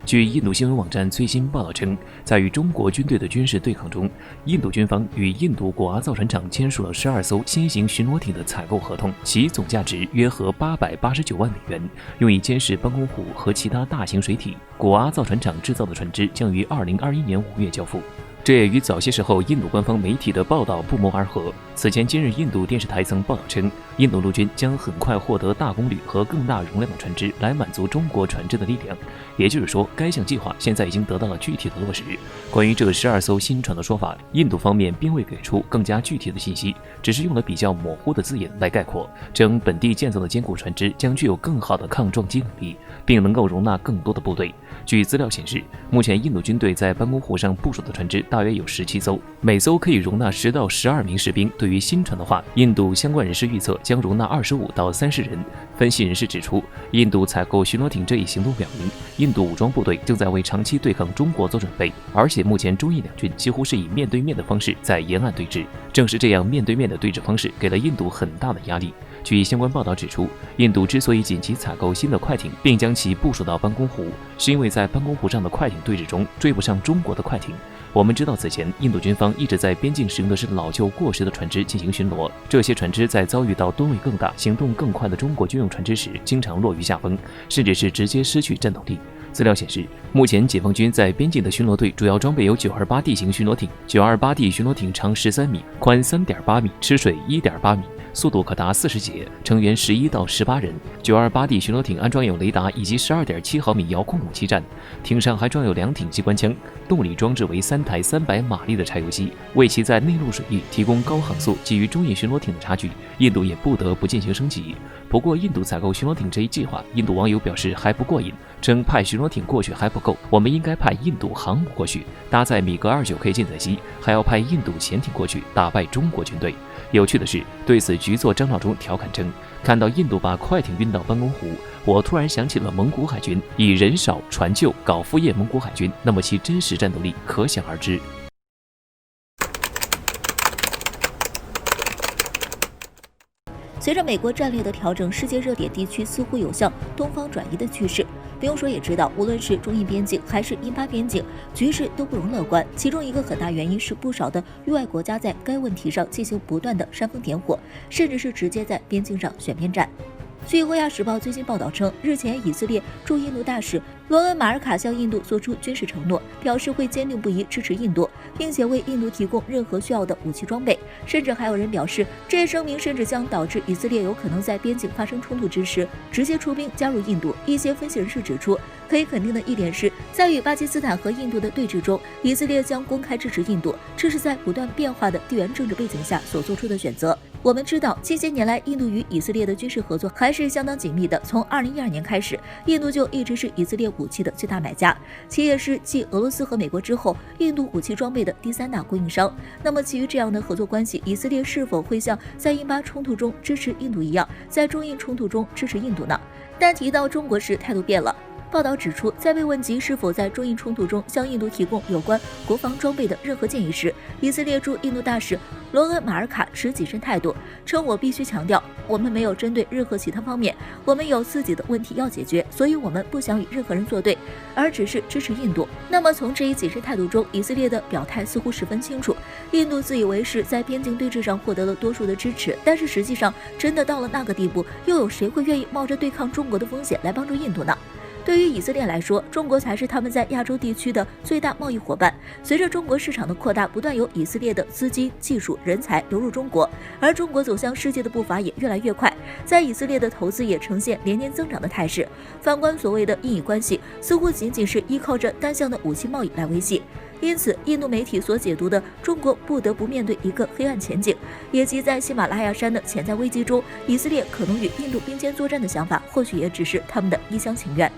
据印度新闻网站最新报道称，在与中国军队的军事对抗中，印度军方与印度果阿造船厂签署了12艘新型巡逻艇的采购合同，其总价值约合889万美元，用以监视班公湖和其他大型水体。果阿造船厂制造的船只将于2021年5月交付。这也与早些时候印度官方媒体的报道不谋而合。此前今日印度电视台曾报道称，印度陆军将很快获得大功率和更大容量的船只来满足中国船只的力量。也就是说，该项计划现在已经得到了具体的落实。关于这12艘新船的说法，印度方面并未给出更加具体的信息，只是用了比较模糊的字眼来概括，称本地建造的坚固船只将具有更好的抗撞击能力，并能够容纳更多的部队。据资料显示，目前印度军队在班公湖上部署的船只大约有17艘，每艘可以容纳10到12名士兵。对于新船的话，印度相关人士预测将容纳25到30人。分析人士指出，印度采购巡逻艇这一行动表明，印度武装部队正在为长期对抗中国做准备，而且目前中印两军几乎是以面对面的方式在沿岸对峙。正是这样面对面的对峙方式，给了印度很大的压力。据相关报道指出，印度之所以紧急采购新的快艇，并将其部署到班公湖，是因为在班公湖上的快艇对峙中追不上中国的快艇。我们知道，此前印度军方一直在边境使用的是老旧过时的船只进行巡逻，这些船只在遭遇到吨位更大、行动更快的中国军用船只时，经常落于下风，甚至是直接失去战斗力。资料显示，目前解放军在边境的巡逻队主要装备有 928D 型巡逻艇。928D 巡逻艇长13米，宽3.8米，吃水1.8米。速度可达40节，成员11到18人。928D 巡逻艇安装有雷达以及12.7毫米遥控武器站，艇上还装有2挺机关枪，动力装置为3台300马力的柴油机，为其在内陆水域提供高航速。基于中印巡逻艇的差距，印度也不得不进行升级。不过，印度采购巡逻艇这一计划，印度网友表示还不过瘾，称派巡逻艇过去还不够，我们应该派印度航母过去，搭载米格29K 舰载机，还要派印度潜艇过去打败中国军队。有趣的是，对此局座张召忠调侃称，看到印度把快艇运到班公湖，我突然想起了蒙古海军，以人少船旧搞副业蒙古海军，那么其真实战斗力可想而知。随着美国战略的调整，世界热点地区似乎有向东方转移的趋势。不用说也知道，无论是中印边境还是印巴边境，局势都不容乐观。其中一个很大原因是不少的域外国家在该问题上进行不断的煽风点火，甚至是直接在边境上选边站。据《欧亚时报》最新报道称，日前以色列驻印度大使罗恩·马尔卡向印度作出军事承诺，表示会坚定不移支持印度，并且为印度提供任何需要的武器装备。甚至还有人表示，这一声明甚至将导致以色列有可能在边境发生冲突之时直接出兵加入印度。一些分析人士指出，可以肯定的一点是，在与巴基斯坦和印度的对峙中，以色列将公开支持印度，这是在不断变化的地缘政治背景下所做出的选择。我们知道，近些年来，印度与以色列的军事合作还是相当紧密的。从2012年开始，印度就一直是以色列武器的最大买家，其也是继俄罗斯和美国之后，印度武器装备的第3大供应商。那么，基于这样的合作关系，以色列是否会像在印巴冲突中支持印度一样，在中印冲突中支持印度呢？但提到中国时，态度变了。报道指出，在被问及是否在中印冲突中向印度提供有关国防装备的任何建议时，以色列驻印度大使罗恩·马尔卡持谨慎态度，称我必须强调，我们没有针对任何其他方面，我们有自己的问题要解决，所以我们不想与任何人作对，而只是支持印度。那么从这一谨慎态度中，以色列的表态似乎十分清楚，印度自以为是在边境对峙上获得了多数的支持，但是实际上真的到了那个地步，又有谁会愿意冒着对抗中国的风险来帮助印度呢？对于以色列来说，中国才是他们在亚洲地区的最大贸易伙伴。随着中国市场的扩大，不断有以色列的资金、技术、人才流入中国，而中国走向世界的步伐也越来越快，在以色列的投资也呈现连年增长的态势。反观所谓的印以关系，似乎仅仅是依靠着单向的武器贸易来维系。因此，印度媒体所解读的中国不得不面对一个黑暗前景，以及在喜马拉雅山的潜在危机中，以色列可能与印度并肩作战的想法，或许也只是他们的一厢情愿。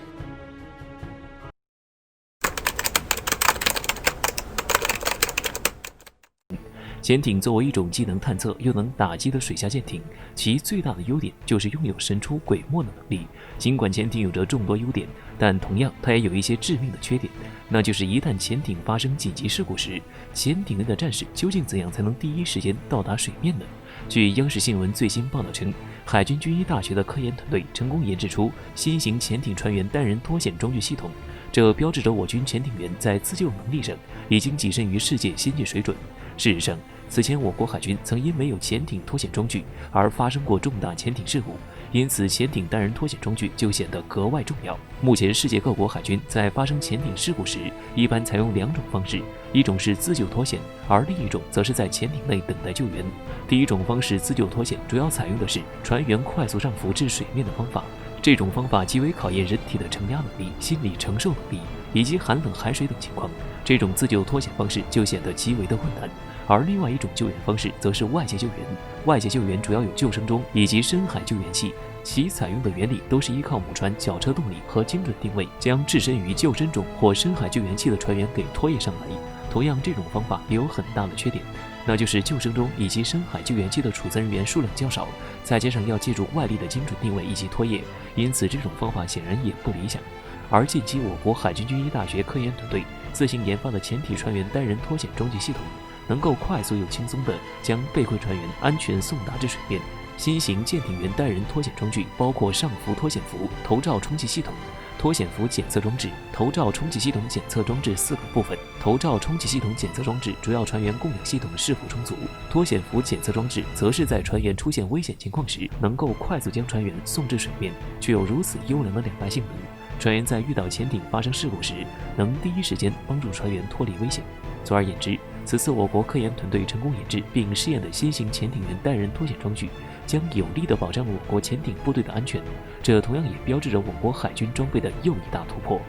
潜艇作为一种既能探测又能打击的水下舰艇，其最大的优点就是拥有神出鬼没的能力。尽管潜艇有着众多优点，但同样它也有一些致命的缺点，那就是一旦潜艇发生紧急事故时，潜艇内的战士究竟怎样才能第一时间到达水面呢？据央视新闻最新报道称，海军军医大学的科研团队成功研制出新型潜艇船员单人脱险装置系统。这标志着我军潜艇员在自救能力上已经跻身于世界先进水准。事实上，此前我国海军曾因没有潜艇脱险装置而发生过重大潜艇事故，因此潜艇单人脱险装置就显得格外重要。目前世界各国海军在发生潜艇事故时，一般采用两种方式，一种是自救脱险，而另一种则是在潜艇内等待救援。第一种方式自救脱险主要采用的是船员快速上浮至水面的方法，这种方法极为考验人体的承压能力、心理承受能力以及寒冷海水等情况，这种自救脱险方式就显得极为的困难。而另外一种救援方式则是外界救援，外界救援主要有救生钟以及深海救援器，其采用的原理都是依靠母船绞车动力和精准定位，将置身于救生钟或深海救援器的船员给拖曳上来。同样，这种方法也有很大的缺点，那就是救生钟以及深海救援器的储存人员数量较少，再加上要借助外力的精准定位以及拖曳，因此这种方法显然也不理想。而近期我国海军军医大学科研团队自行研发的潜艇船员单人脱险装置系统，能够快速又轻松地将被困船员安全送达至水面。新型舰艇员单人脱险装置包括上浮脱险服、头罩充气系统、脱险服检测装置、头罩充气系统检测装置4个部分。头罩充气系统检测装置主要船员供氧系统是否充足，脱险服检测装置则是在船员出现危险情况时，能够快速将船员送至水面，具有如此优良的两大性能。船员在遇到潜艇发生事故时，能第一时间帮助船员脱离危险。总而言之，此次我国科研团队成功研制并试验的新型潜艇员单人脱险装置，将有力地保障了我国潜艇部队的安全，这同样也标志着我国海军装备的又一大突破。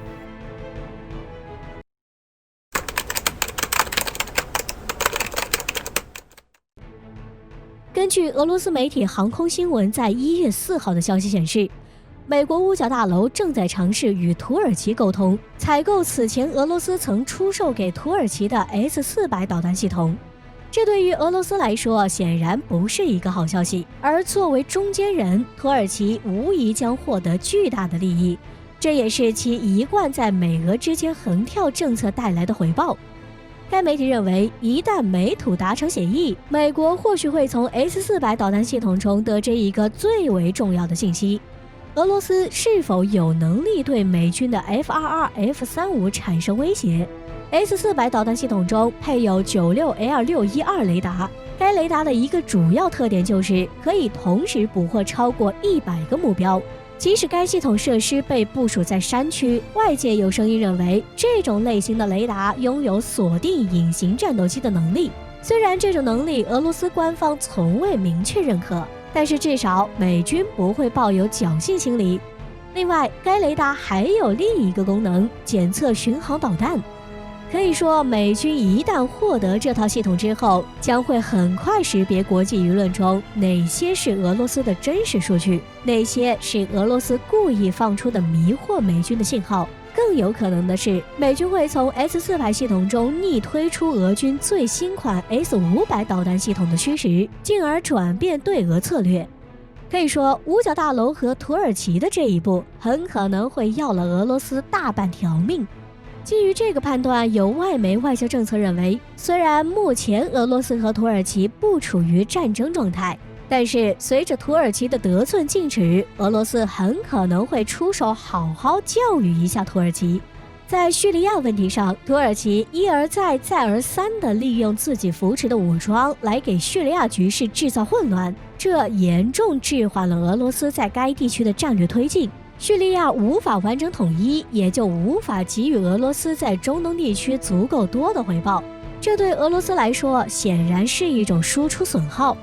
根据俄罗斯媒体航空新闻在1月4号的消息显示，美国五角大楼正在尝试与土耳其沟通，采购此前俄罗斯曾出售给土耳其的 S-400导弹系统。这对于俄罗斯来说显然不是一个好消息，而作为中间人，土耳其无疑将获得巨大的利益，这也是其一贯在美俄之间横跳政策带来的回报。该媒体认为，一旦美土达成协议，美国或许会从 S-400导弹系统中得知一个最为重要的信息：俄罗斯是否有能力对美军的 F-22、F-35产生威胁。S-400导弹系统中配有 96L612 雷达，该雷达的一个主要特点就是可以同时捕获超过100个目标。即使该系统设施被部署在山区，外界有声音认为这种类型的雷达拥有锁定隐形战斗机的能力。虽然这种能力俄罗斯官方从未明确认可，但是至少美军不会抱有侥幸心理。另外，该雷达还有另一个功能，检测巡航导弹。可以说，美军一旦获得这套系统之后，将会很快识别国际舆论中哪些是俄罗斯的真实数据，哪些是俄罗斯故意放出的迷惑美军的信号。更有可能的是，美军会从 S-400系统中逆推出俄军最新款 S-500导弹系统的虚实，进而转变对俄策略。可以说，五角大楼和土耳其的这一步，很可能会要了俄罗斯大半条命。基于这个判断，有外媒外交政策认为，虽然目前俄罗斯和土耳其不处于战争状态，但是随着土耳其的得寸进尺，俄罗斯很可能会出手好好教育一下土耳其。在叙利亚问题上，土耳其一而再再而三地利用自己扶持的武装来给叙利亚局势制造混乱，这严重滞缓了俄罗斯在该地区的战略推进。叙利亚无法完整统一，也就无法给予俄罗斯在中东地区足够多的回报，这对俄罗斯来说显然是一种输出损耗。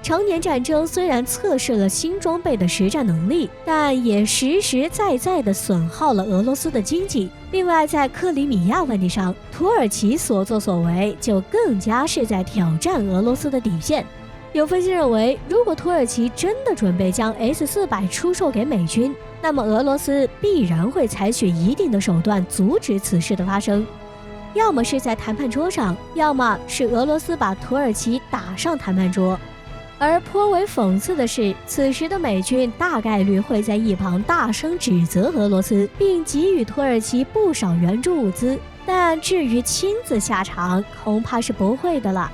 常年战争虽然测试了新装备的实战能力，但也实实在在地损耗了俄罗斯的经济。另外，在克里米亚问题上，土耳其所作所为就更加是在挑战俄罗斯的底线。有分析认为，如果土耳其真的准备将 S-400出售给美军，那么俄罗斯必然会采取一定的手段阻止此事的发生，要么是在谈判桌上，要么是俄罗斯把土耳其打上谈判桌。而颇为讽刺的是，此时的美军大概率会在一旁大声指责俄罗斯，并给予土耳其不少援助物资，但至于亲自下场，恐怕是不会的了。